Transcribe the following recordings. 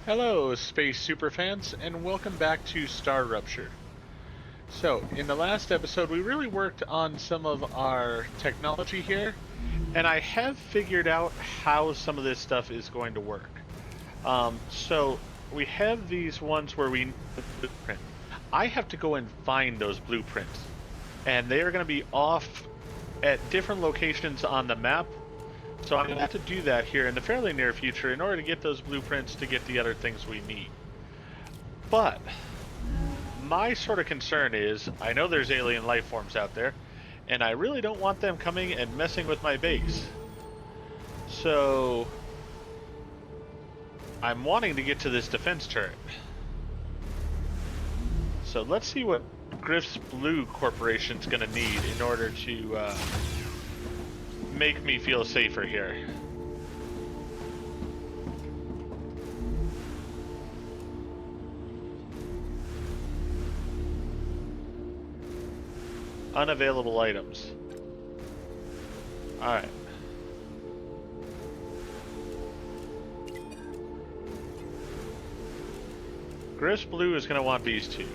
Hello, space superfans, and welcome back to StarRupture. So, in the last episode, we really worked on some of our technology here, and I have figured out how some of this stuff is going to work. So, we have these ones where we need the blueprint. I have to go and find those blueprints, and they are going to be off at different locations on the map. So I'm going to have to do that here in the fairly near future in order to get those blueprints to get the other things we need. But my sort of concern is, I know there's alien life forms out there, and I really don't want them coming and messing with my base. So I'm wanting to get to this defense turret. So let's see what Griff's Blue Corporation's going to need in order to make me feel safer here. Unavailable items. Alright. Griff's Blue is going to want these two.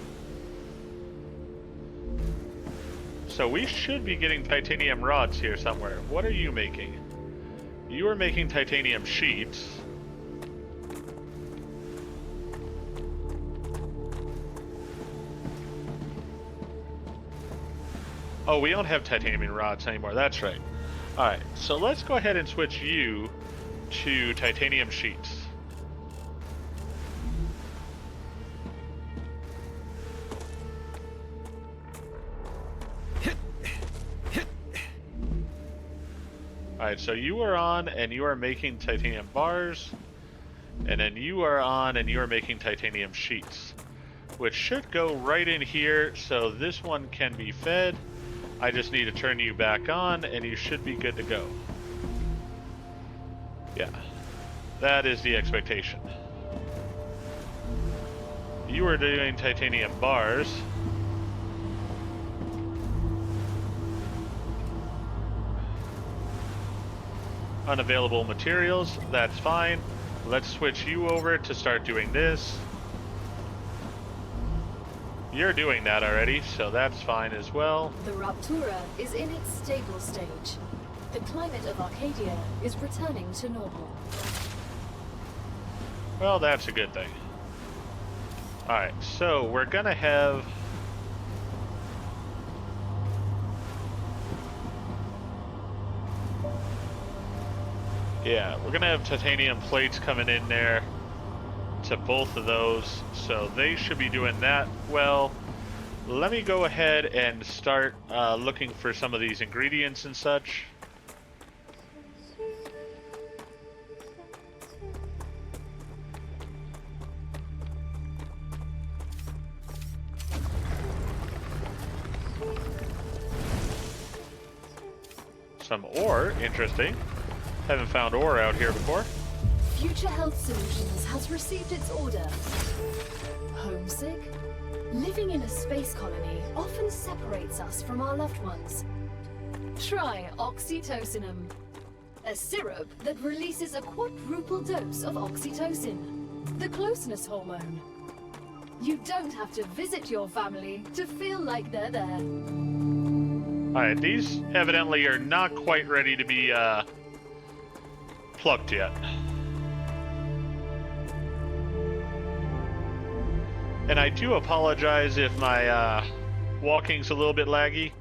So we should be getting titanium rods here somewhere. What are you making? You are making titanium sheets. Oh, we don't have titanium rods anymore. That's right. Alright, so let's go ahead and switch you to titanium sheets. Alright, so you are on and you are making titanium bars, and then you are on and you are making titanium sheets, which should go right in here, so this one can be fed. I just need to turn you back on and you should be good to go. Yeah, that is the expectation. You are doing titanium bars. Unavailable materials, that's fine. Let's switch you over to start doing this. You're doing that already, so that's fine as well. The Raptura is in its stable stage. The climate of Arcadia is returning to normal. Well, that's a good thing. Alright, so we're gonna have... Yeah, we're gonna have titanium plates coming in there to both of those, so they should be doing that well. Let me go ahead and start looking for some of these ingredients and such. Some ore, interesting. Haven't found ore out here before. Future Health Solutions has received its order. Homesick? Living in a space colony often separates us from our loved ones. Try oxytocinum, a syrup that releases a quadruple dose of oxytocin, the closeness hormone. You don't have to visit your family to feel like they're there. Alright, these evidently are not quite ready to be plugged yet. And I do apologize if my walking's a little bit laggy.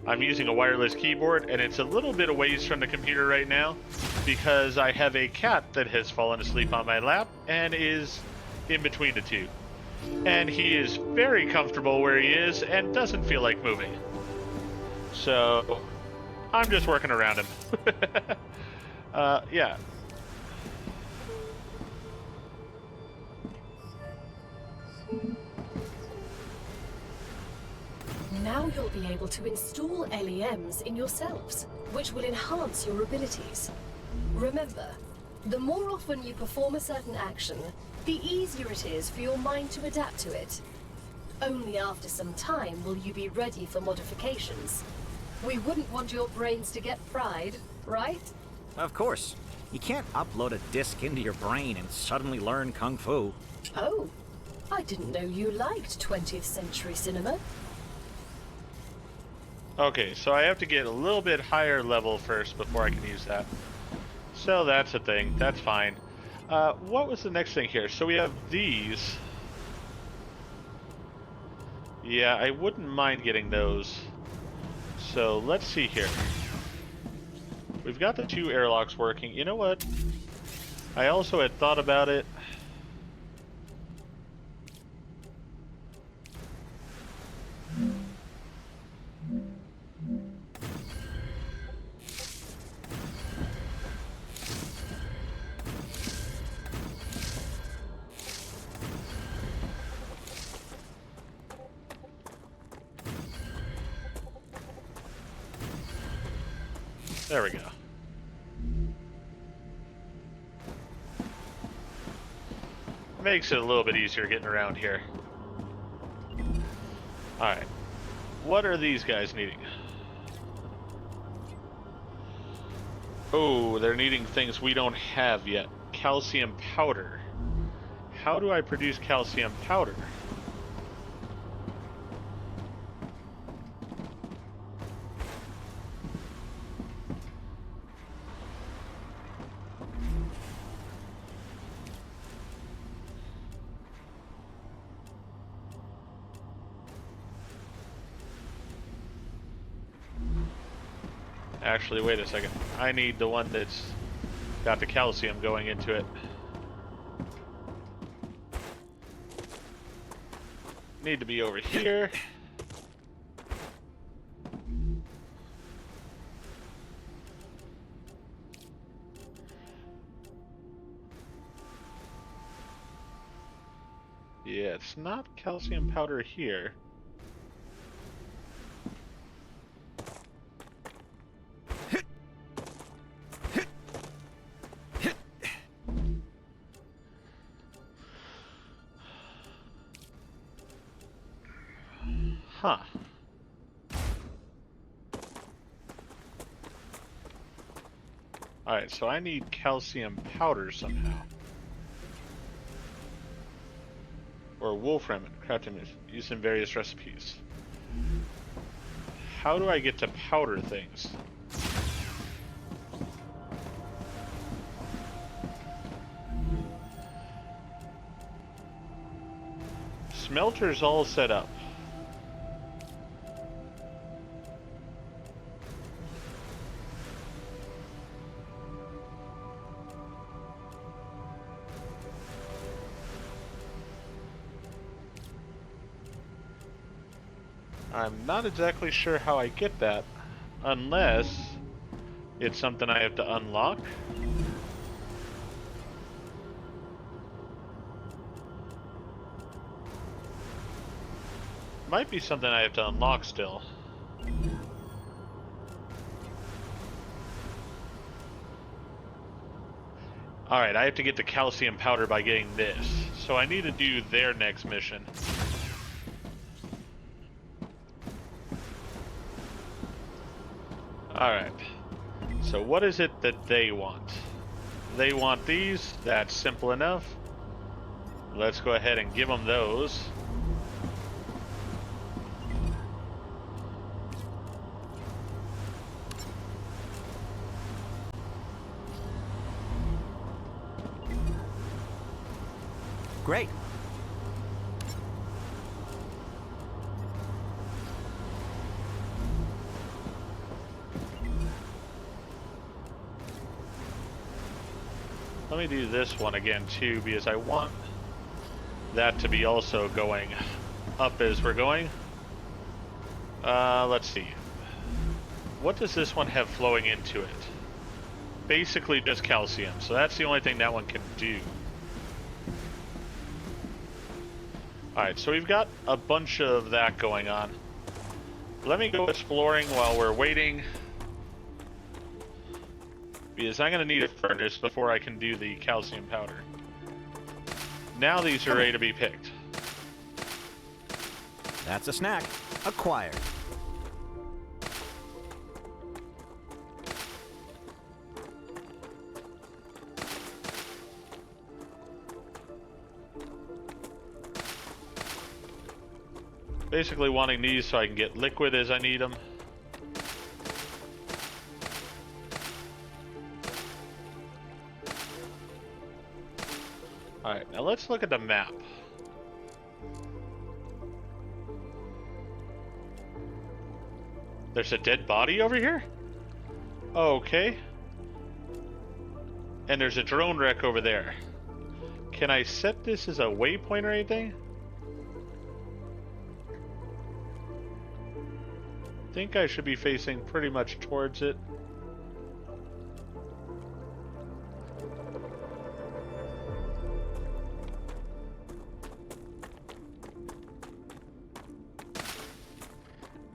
I'm using a wireless keyboard and it's a little bit away from the computer right now because I have a cat that has fallen asleep on my lap and is in between the two. And he is very comfortable where he is and doesn't feel like moving. So I'm just working around him. Yeah. Now you'll be able to install LEMs in yourselves, which will enhance your abilities. Remember, the more often you perform a certain action, the easier it is for your mind to adapt to it. Only after some time will you be ready for modifications. We wouldn't want your brains to get fried, right? Of course. You can't upload a disc into your brain and suddenly learn Kung Fu. Oh, I didn't know you liked 20th century cinema. Okay, so I have to get a little bit higher level first before I can use that. So that's a thing. That's fine. What was the next thing here? So we have these. Yeah, I wouldn't mind getting those. So let's see here. We've got the 2 airlocks working. You know what? I also had thought about it. There we go. Makes it a little bit easier getting around here. Alright. What are these guys needing? Oh, they're needing things we don't have yet. Calcium powder. How do I produce calcium powder? Actually, wait a second. I need the one that's got the calcium going into it. Need to be over here. Yeah, it's not calcium powder here. Huh. Alright, so I need calcium powder somehow. Or wolfram, crafted used in various recipes. How do I get to powder things? Smelter's all set up. I'm not exactly sure how I get that, unless it's something I have to unlock. Might be something I have to unlock still. Alright, I have to get the calcium powder by getting this. So I need to do their next mission. Alright. So what is it that they want? They want these. That's simple enough. Let's go ahead and give them those. Great. Let me do this one again too, because I want that to be also going up as we're going. Let's see. What does this one have flowing into it? Basically just calcium, so that's the only thing that one can do. Alright, so we've got a bunch of that going on. Let me go exploring while we're waiting, because I'm going to need a furnace before I can do the calcium powder. Now these are ready to be picked. That's a snack. Acquired. Basically wanting these so I can get liquid as I need them. Alright, now let's look at the map. There's a dead body over here? Okay. And there's a drone wreck over there. Can I set this as a waypoint or anything? I think I should be facing pretty much towards it.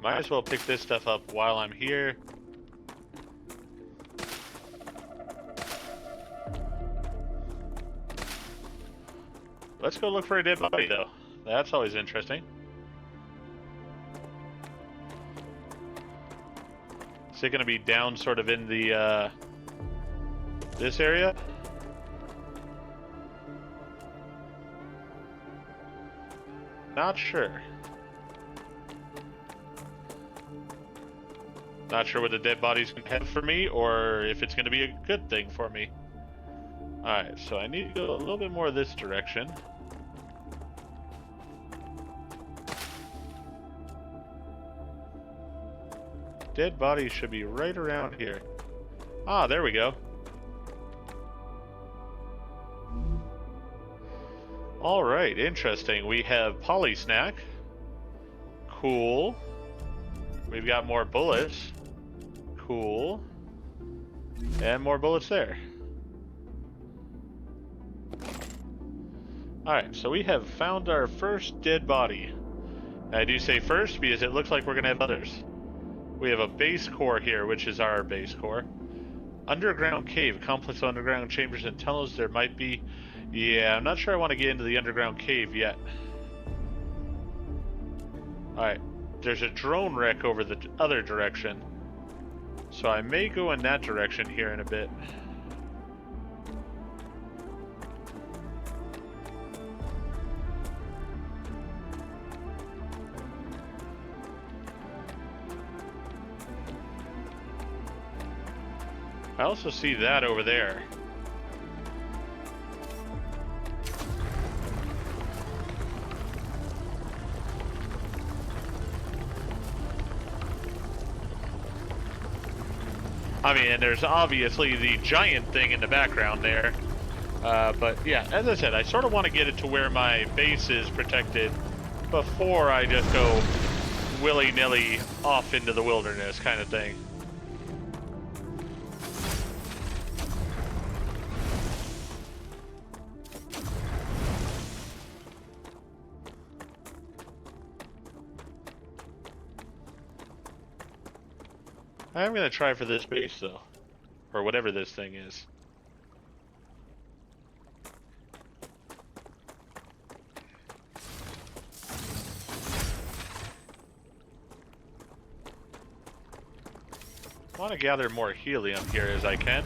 Might as well pick this stuff up while I'm here. Let's go look for a dead body, though. That's always interesting. Is it going to be down sort of in the, this area? Not sure. Not sure what the dead body's going to have for me, or if it's going to be a good thing for me. Alright, so I need to go a little bit more this direction. Dead body should be right around here. Ah, there we go. Alright, interesting. We have Poly Snack. Cool. We've got more bullets. Cool. And more bullets there. Alright, so we have found our first dead body. I do say first because it looks like we're going to have others. We have a base core here, which is our base core. Underground cave, complex of underground chambers and tunnels. There might be... Yeah, I'm not sure I want to get into the underground cave yet. Alright, there's a drone wreck over the other direction. So I may go in that direction here in a bit. I also see that over there. I mean, and there's obviously the giant thing in the background there. But yeah, as I said, I sort of want to get it to where my base is protected before I just go willy-nilly off into the wilderness kind of thing. I'm going to try for this base, though. Or whatever this thing is. I want to gather more helium here as I can.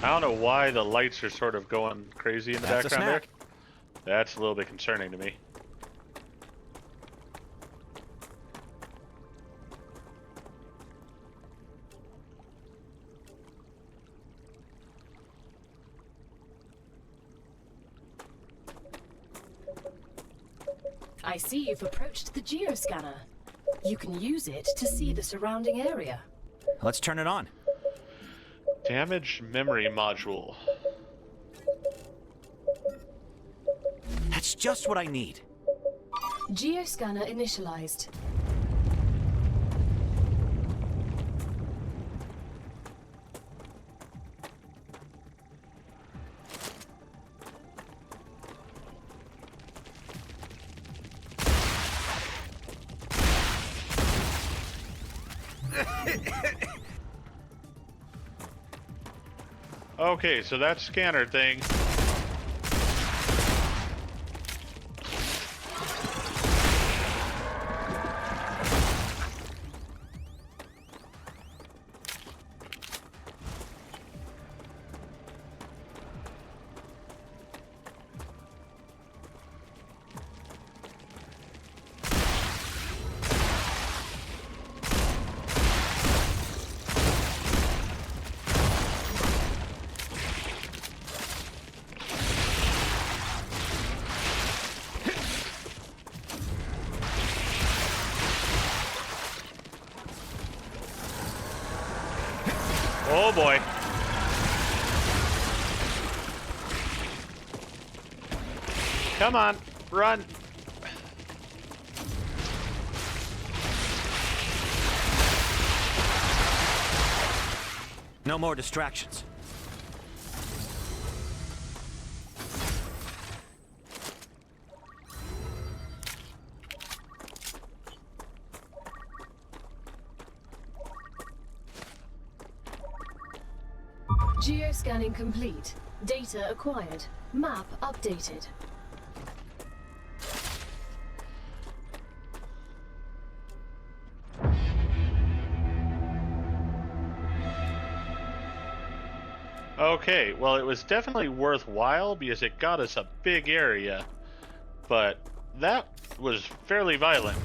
I don't know why the lights are sort of going crazy in the background there. That's a little bit concerning to me. I see you've approached the Geo Scanner. You can use it to see the surrounding area. Let's turn it on. Damaged memory module. That's just what I need. Geo Scanner initialized. Okay, so that scanner thing. Oh boy. Come on, run. No more distractions. Geo scanning complete. Data acquired. Map updated. Okay, well, it was definitely worthwhile because it got us a big area, but that was fairly violent.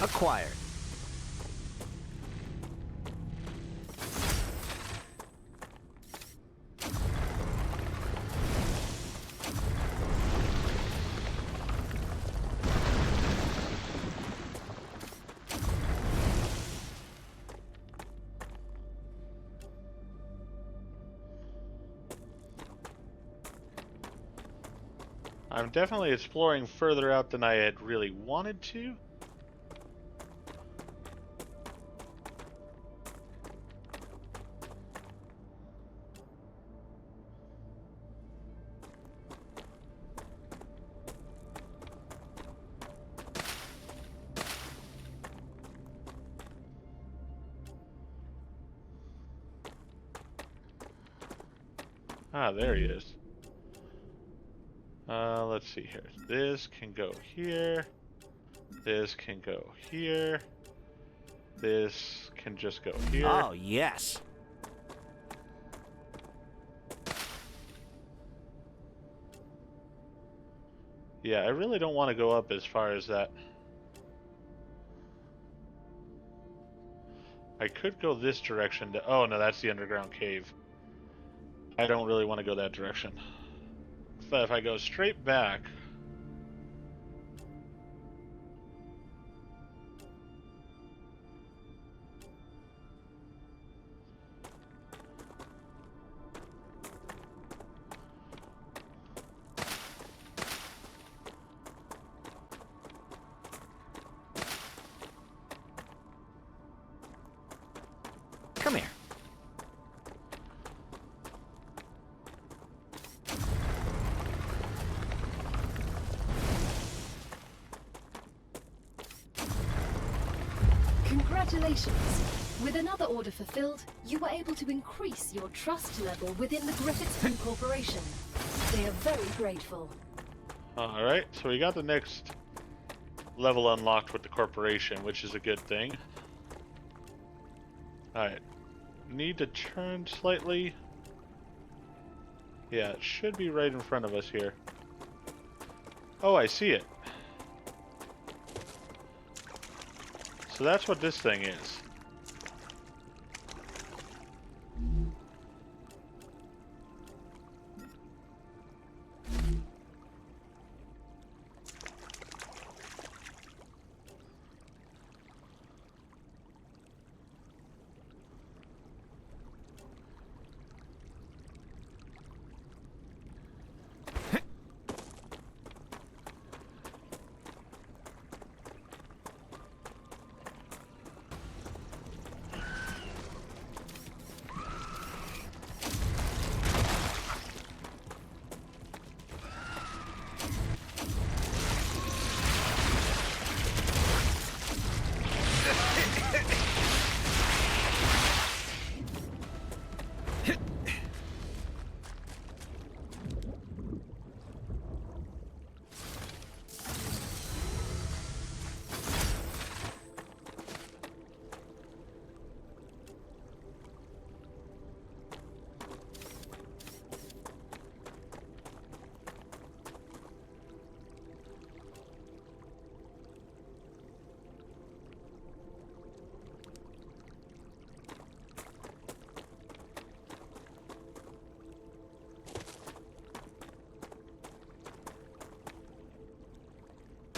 Acquired. I'm definitely exploring further out than I had really wanted to. Ah, there he is. Let's see here. This can go here. This can go here. This can just go here. Oh, yes. Yeah, I really don't want to go up as far as that. I could go this direction to... Oh, no, that's the underground cave. I don't really want to go that direction. But if I go straight back... Come here. Congratulations. With another order fulfilled, you were able to increase your trust level within the Griffiths Corporation. They are very grateful. Alright, so we got the next level unlocked with the corporation, which is a good thing. Alright. Need to turn slightly. Yeah, it should be right in front of us here. Oh, I see it. So that's what this thing is.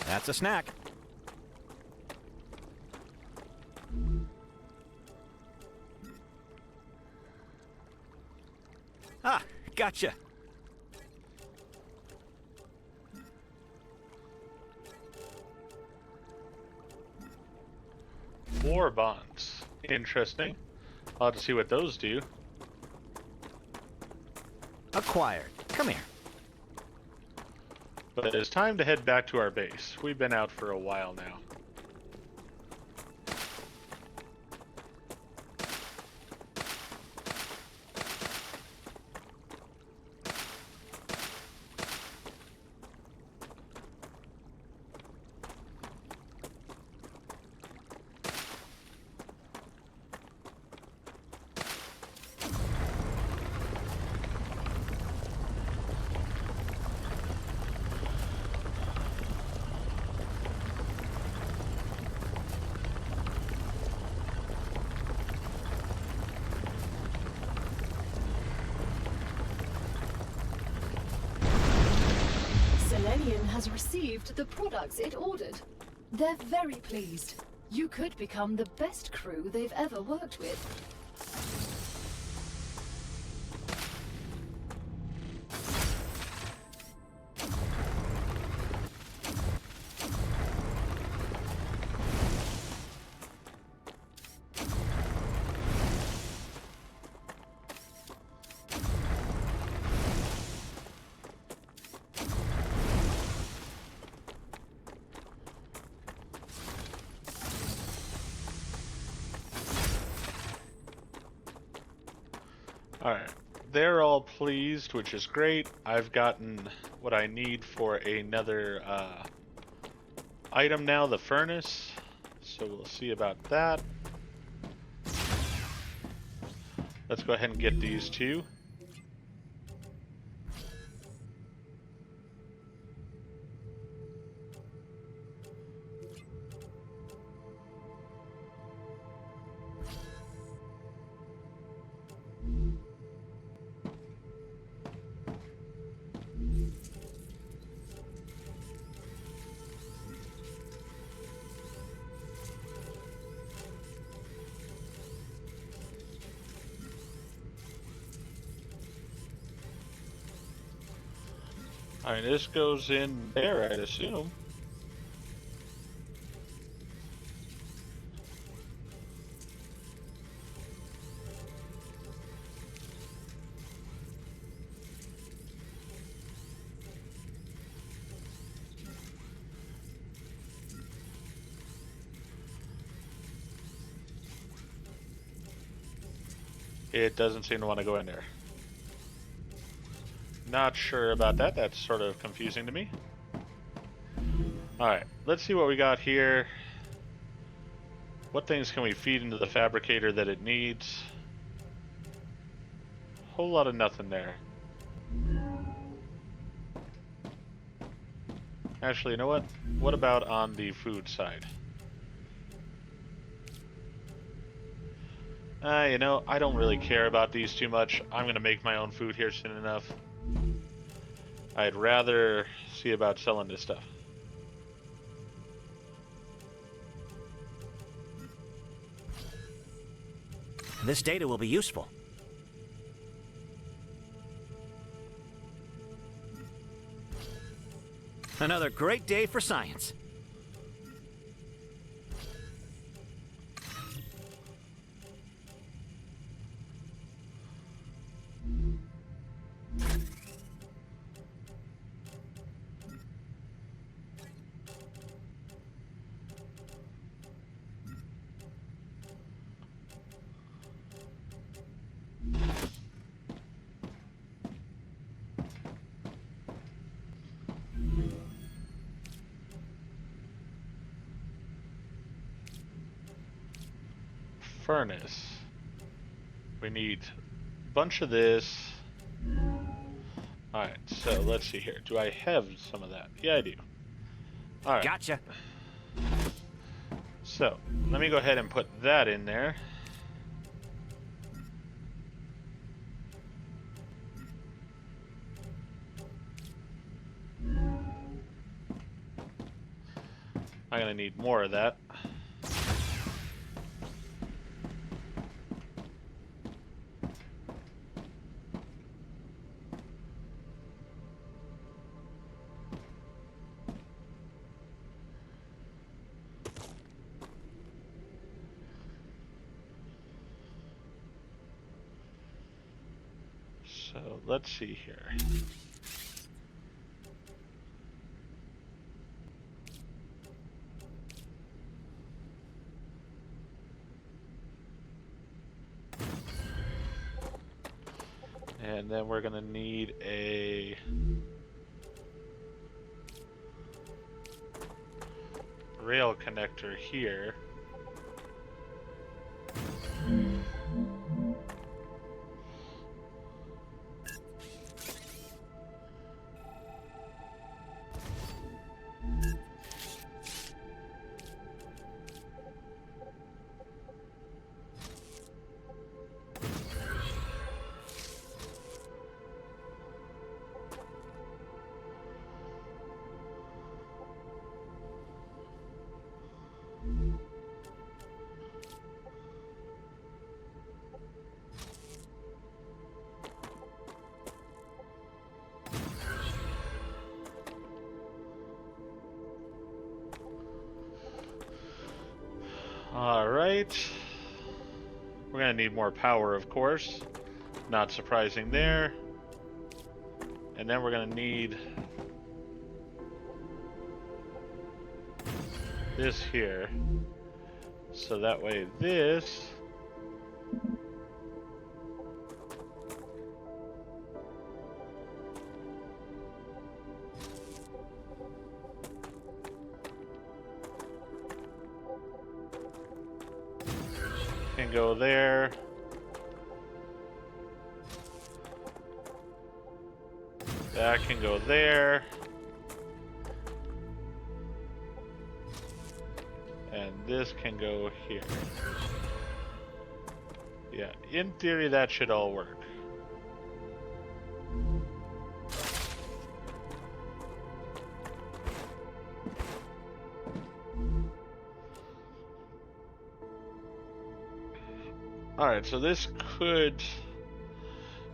That's a snack. Ah, gotcha. War bonds. Interesting. I'll have to see what those do. Acquired. Come here. But it's time to head back to our base. We've been out for a while now. Selenium has received the products it ordered. They're very pleased. You could become the best crew they've ever worked with. Alright, they're all pleased, which is great. I've gotten what I need for another item now, the furnace. So we'll see about that. Let's go ahead and get these two. Alright, this goes in there, I'd assume. It doesn't seem to want to go in there. Not sure about that. That's sort of confusing to me. Alright, let's see what we got here. What things can we feed into the fabricator that it needs? Whole lot of nothing there. Actually, you know what? What about on the food side? You know, I don't really care about these too much. I'm gonna make my own food here soon enough. I'd rather see about selling this stuff. This data will be useful. Another great day for science. Furnace. We need a bunch of this. Alright, so let's see here. Do I have some of that? Yeah, I do. Alright. Gotcha. So, let me go ahead and put that in there. I'm gonna need more of that. So let's see here. And then we're gonna need a rail connector here. Alright. We're gonna need more power, of course. Not surprising there. And then we're gonna need this here. So that way this can go there. That can go there. And this can go here. Yeah, in theory that should all work. Alright, so this could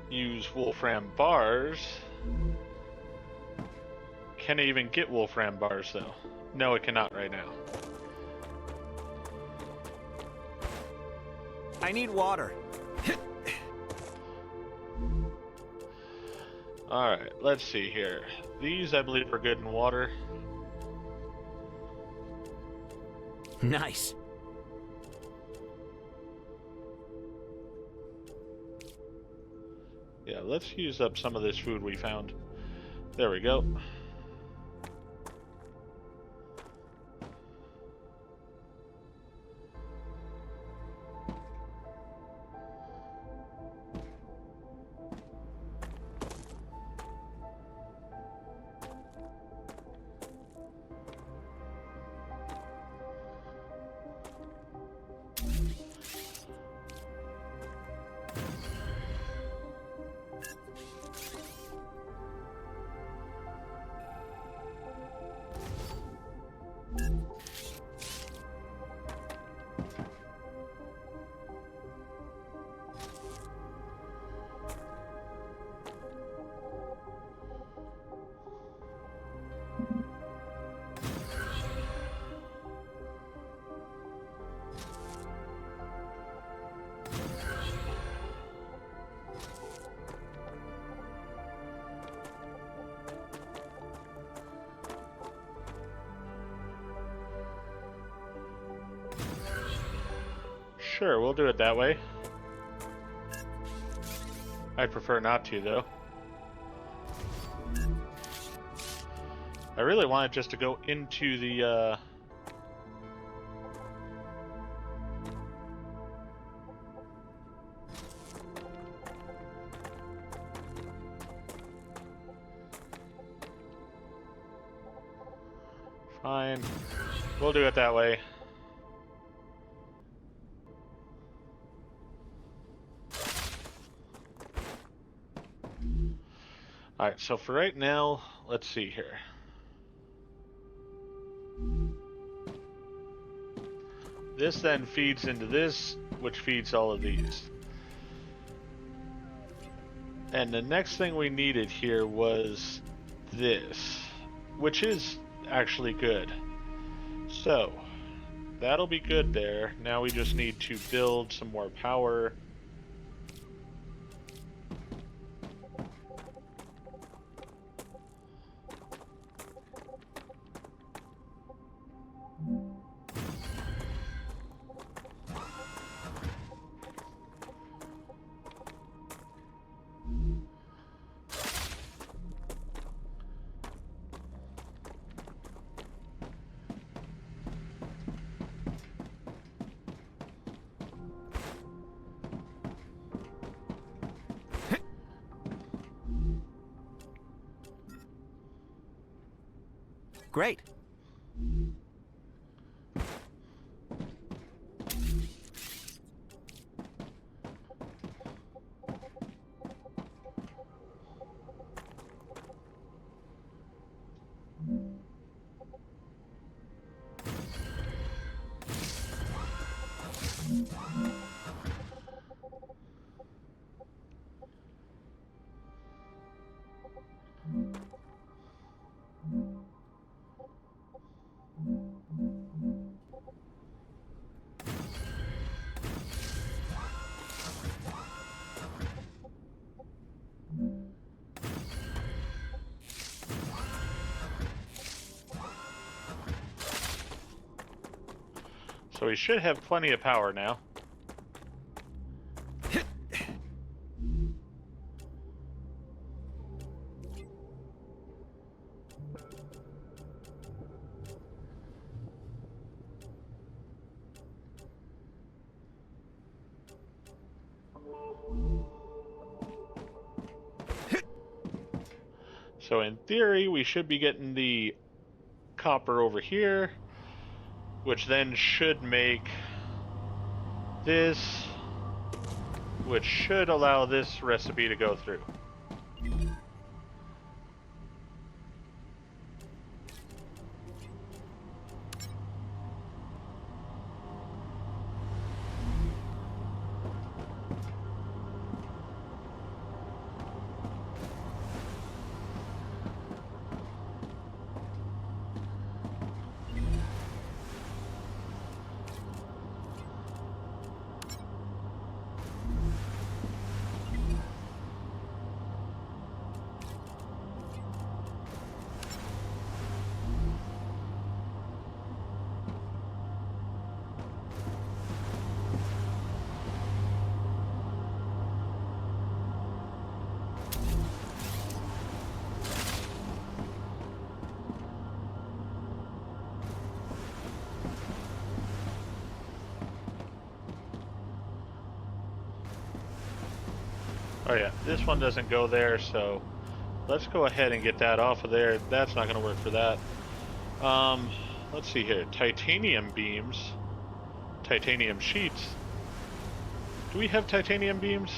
use Wolfram bars. Can it even get Wolfram bars though? No, it cannot right now. I need water. Alright, let's see here. These I believe are good in water. Nice. Yeah, let's use up some of this food we found. There we go. Sure, we'll do it that way. I'd prefer not to, though. I really want it just to go into the, Fine. We'll do it that way. Alright, so for right now, let's see here. This then feeds into this, which feeds all of these. And the next thing we needed here was this, which is actually good. So, that'll be good there. Now we just need to build some more power. Great. So we should have plenty of power now. So in theory, we should be getting the copper over here, which then should make this, which should allow this recipe to go through. Oh yeah, this one doesn't go there, so let's go ahead and get that off of there. That's not going to work for that. Let's see here. Titanium beams. Titanium sheets. Do we have titanium beams?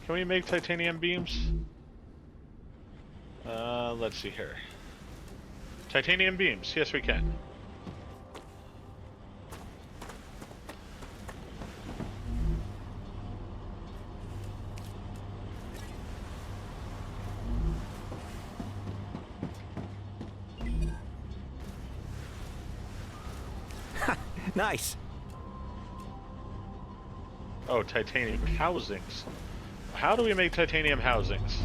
Can we make titanium beams? Let's see here. Titanium beams. Yes, we can. Nice. Oh, titanium housings. How do we make titanium housings?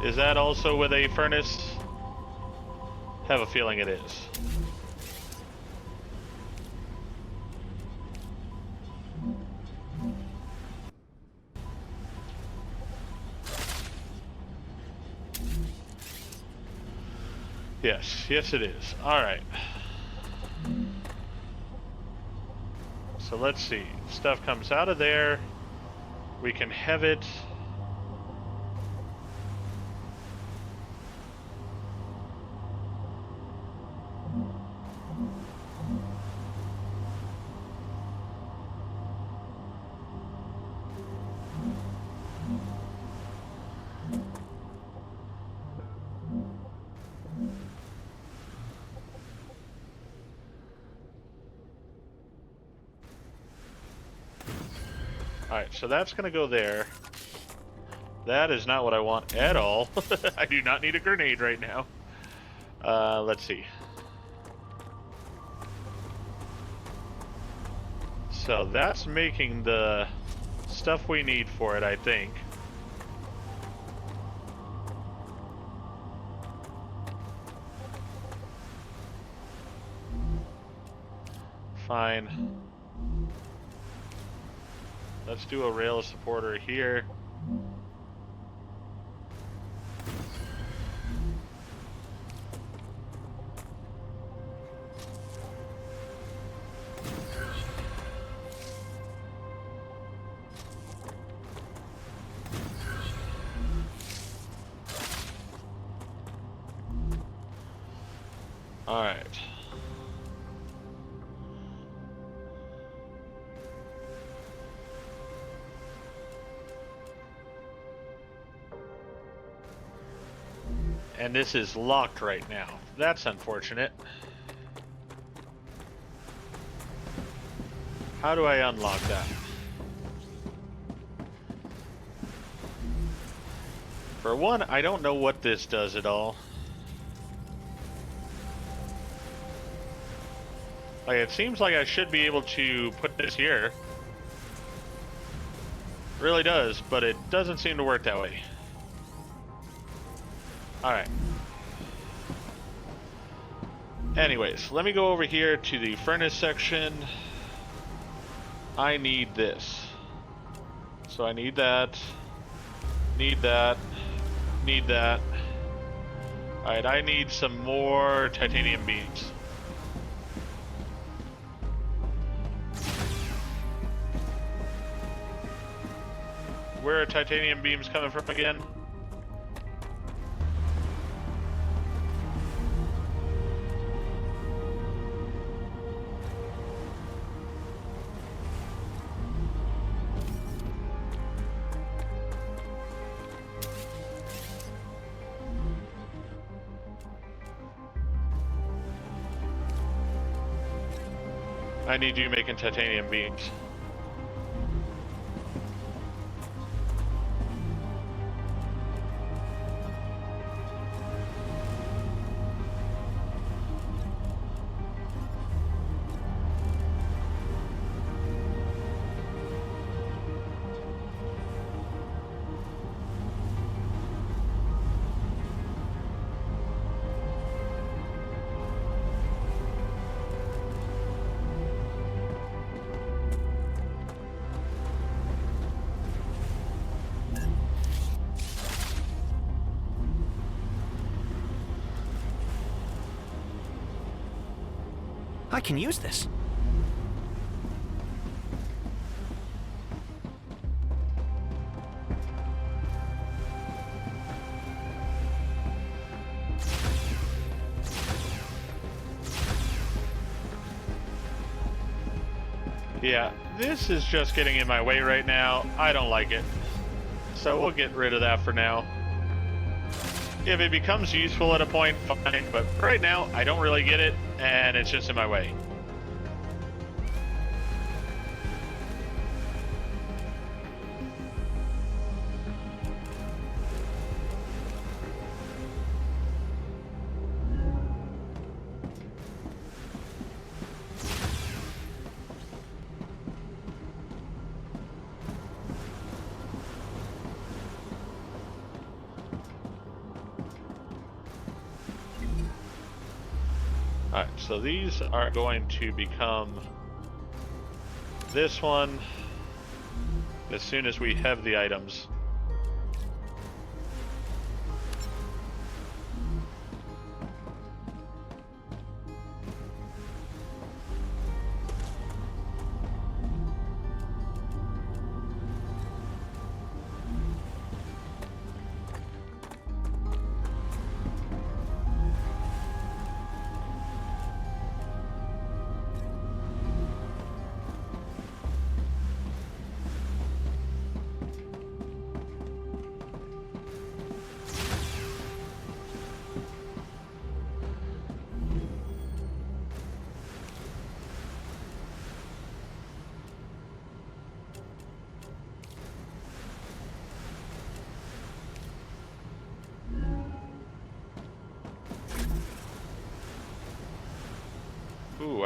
Is that also with a furnace? Have a feeling it is. Yes, it is. Alright. So let's see. Stuff comes out of there. We can have it. Alright, so that's gonna go there. That is not what I want at all. I do not need a grenade right now. Let's see. So that's making the stuff we need for it, I think. Fine. Let's do a rail supporter here. All right. And this is locked right now. That's unfortunate. How do I unlock that? For one, I don't know what this does at all. Like, it seems like I should be able to put this here. It really does, but it doesn't seem to work that way. Alright. Anyways, let me go over here to the furnace section. I need this. So I need that. Need that. Need that. Alright, I need some more titanium beams. Where are titanium beams coming from again? I need you making titanium beams. I can use this. Yeah, this is just getting in my way right now. I don't like it. So we'll get rid of that for now. If it becomes useful at a point, fine, but right now I don't really get it, and it's just in my way. Alright, so these are going to become this one as soon as we have the items.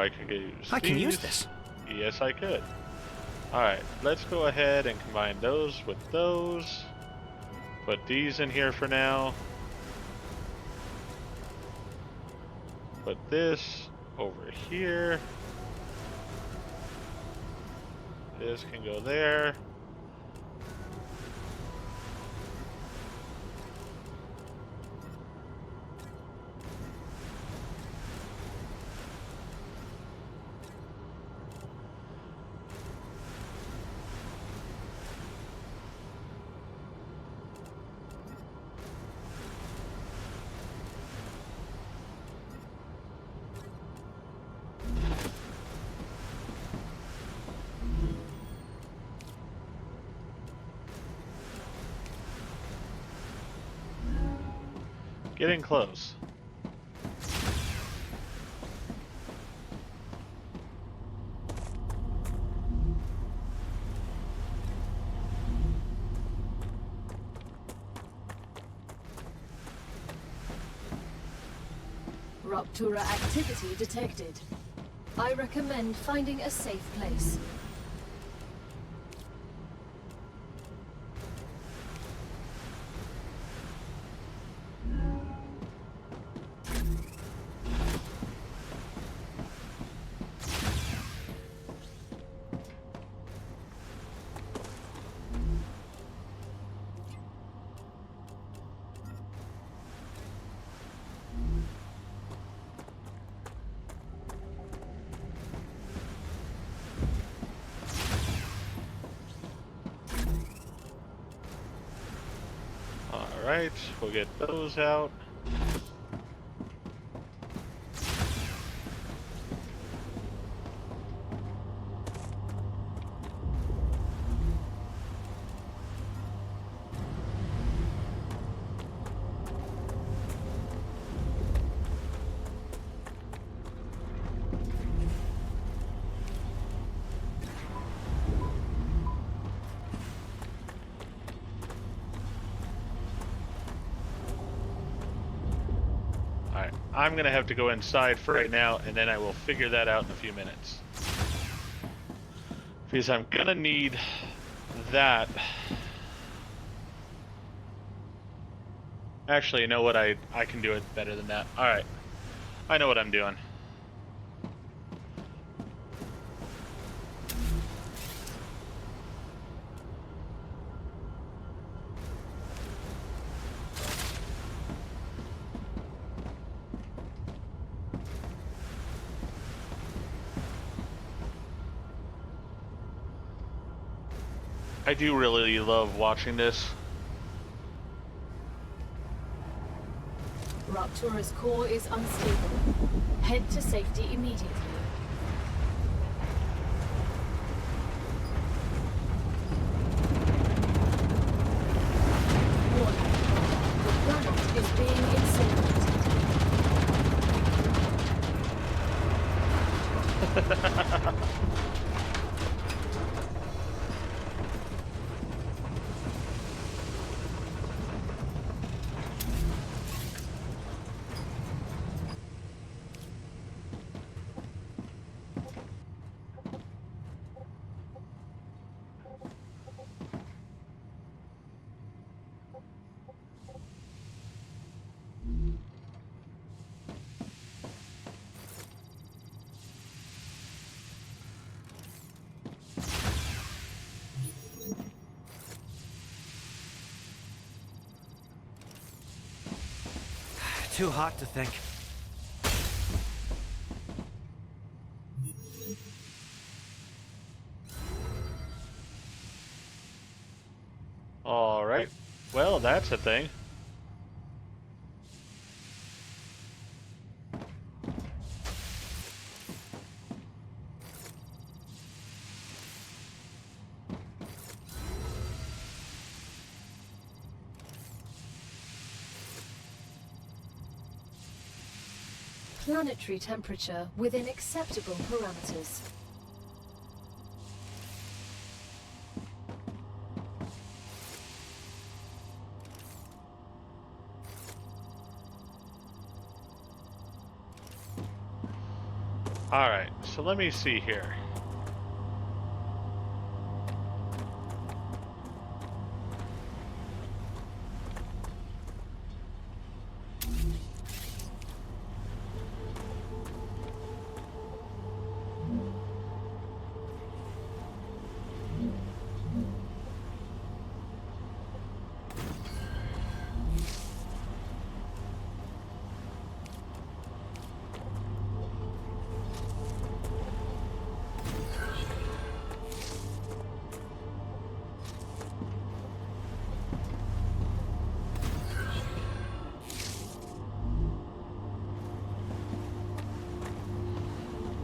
I could use I can use these. this. Yes, I could. Alright, let's go ahead and combine those with those. Put these in here for now. Put this over here. This can go there. Getting close. Rupture activity detected. I recommend finding a safe place. Alright, we'll get those out. Alright, I'm gonna have to go inside for right now, and then I will figure that out in a few minutes. Because I'm gonna need that. Actually, you know what? I can do it better than that. Alright, I know what I'm doing. I do really love watching this. Ruptura's core is unstable. Head to safety immediately. Warning. The planet is being incinerated. Too hot to think. Alright, well, that's a thing. Planetary temperature within acceptable parameters. Alright, so let me see here.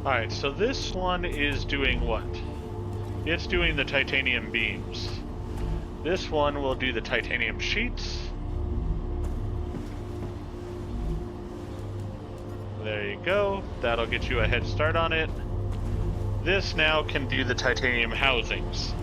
Alright, so this one is doing what? It's doing the titanium beams. This one will do the titanium sheets. There you go. That'll get you a head start on it. This now can do the titanium housings.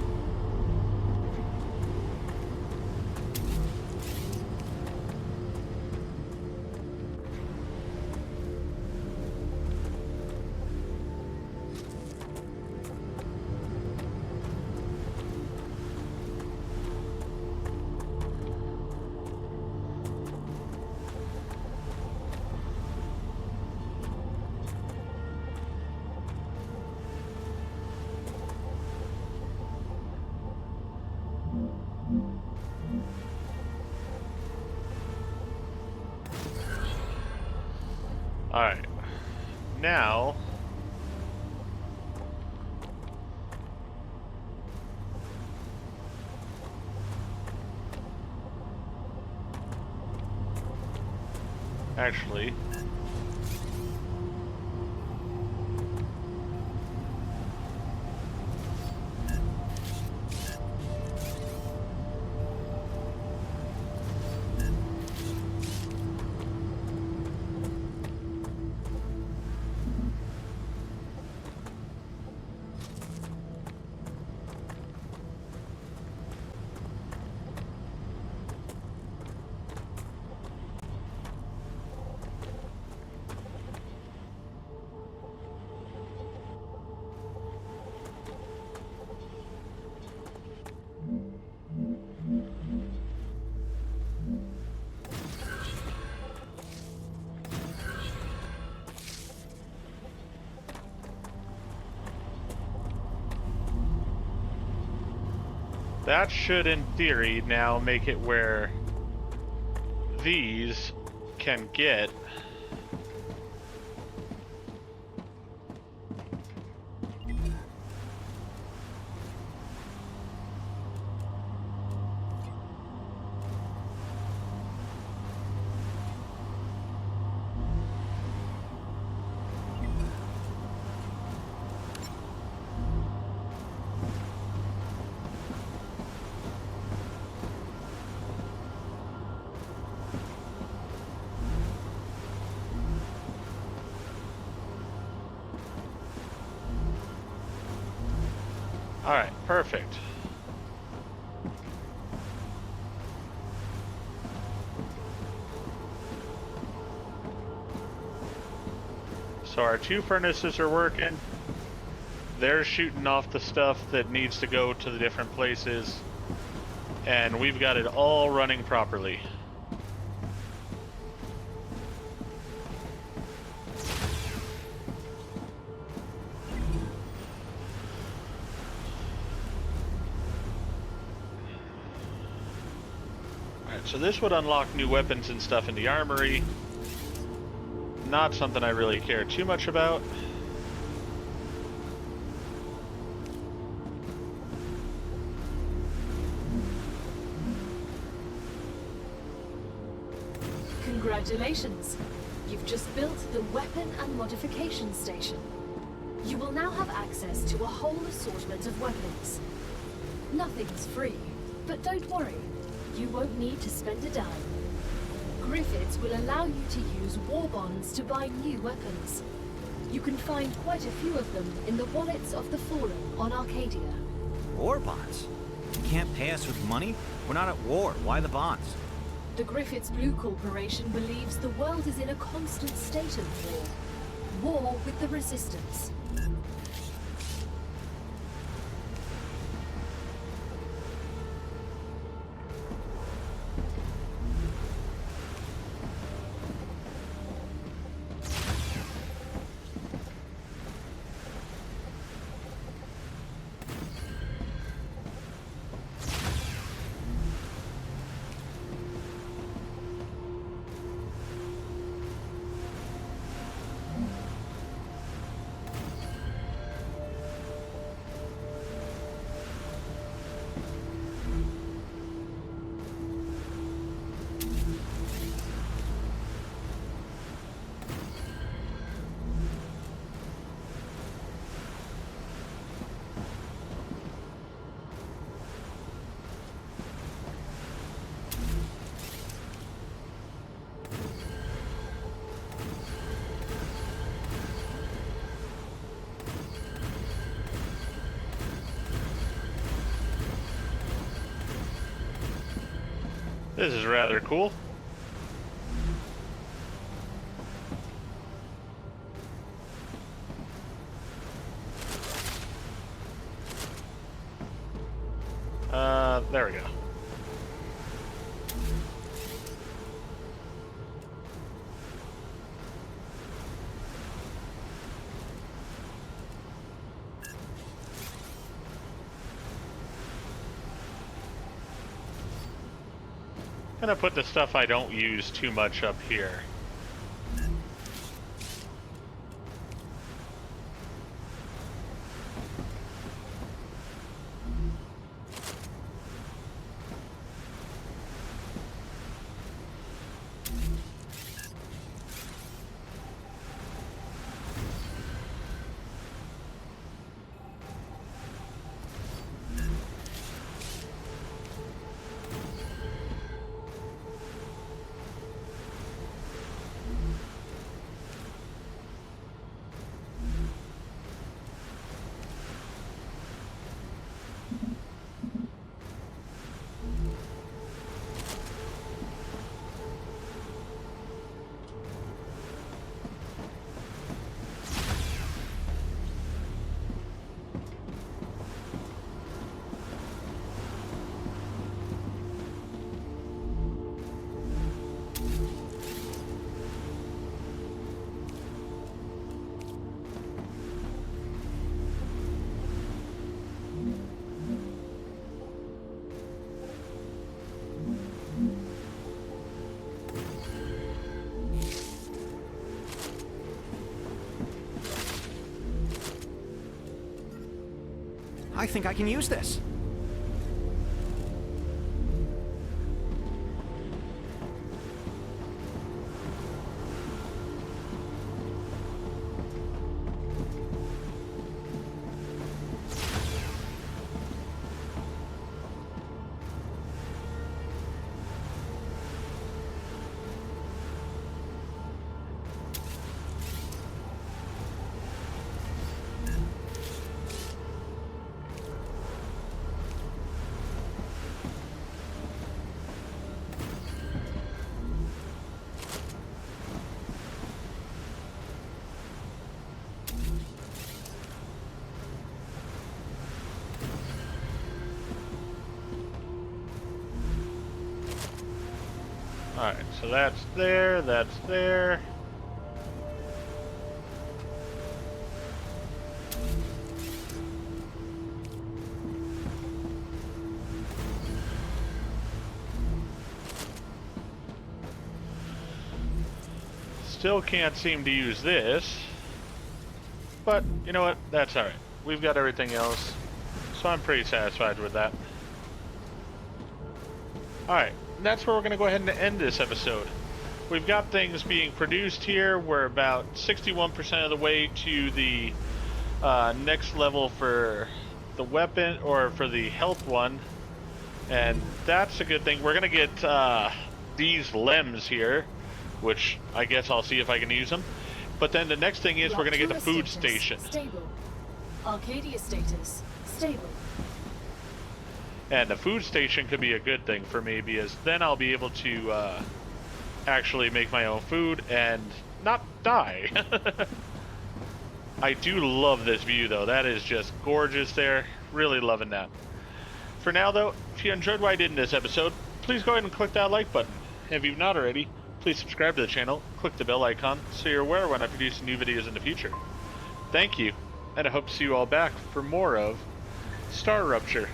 Alright. Now... Actually... That should, in theory, now make it where these can get... Alright, perfect. So our two furnaces are working. They're shooting off the stuff that needs to go to the different places. And we've got it all running properly. So this would unlock new weapons and stuff in the armory. Not something I really care too much about. Congratulations! You've just built the weapon and modification station. You will now have access to a whole assortment of weapons. Nothing's free, but don't worry. You won't need to spend a dime. Griffiths will allow you to use war bonds to buy new weapons. You can find quite a few of them in the wallets of the Fallen on Arcadia. War bonds? You can't pay us with money? We're not at war. Why the bonds? The Griffiths Blue Corporation believes the world is in a constant state of war. war with the Resistance. This is rather cool. There we go. Gonna put the stuff I don't use too much up here. I think I can use this. Alright, so that's there, that's there. Still can't seem to use this. But, you know what? That's alright. We've got everything else. So I'm pretty satisfied with that. Alright, that's where we're going to go ahead and end this episode. We've got things being produced here. We're about 61% of the way to the next level for the weapon, or for the health one. And that's a good thing. We're going to get these limbs here, which I guess I'll see if I can use them. But then the next thing is we're going to get the food station. Stable. Arcadia status. Stable. And the food station could be a good thing for me, because then I'll be able to actually make my own food and not die. I do love this view, though. That is just gorgeous there. Really loving that. For now, though, if you enjoyed what I did in this episode, please go ahead and click that like button. If you've not already, please subscribe to the channel, click the bell icon, so you're aware when I produce new videos in the future. Thank you, and I hope to see you all back for more of StarRupture.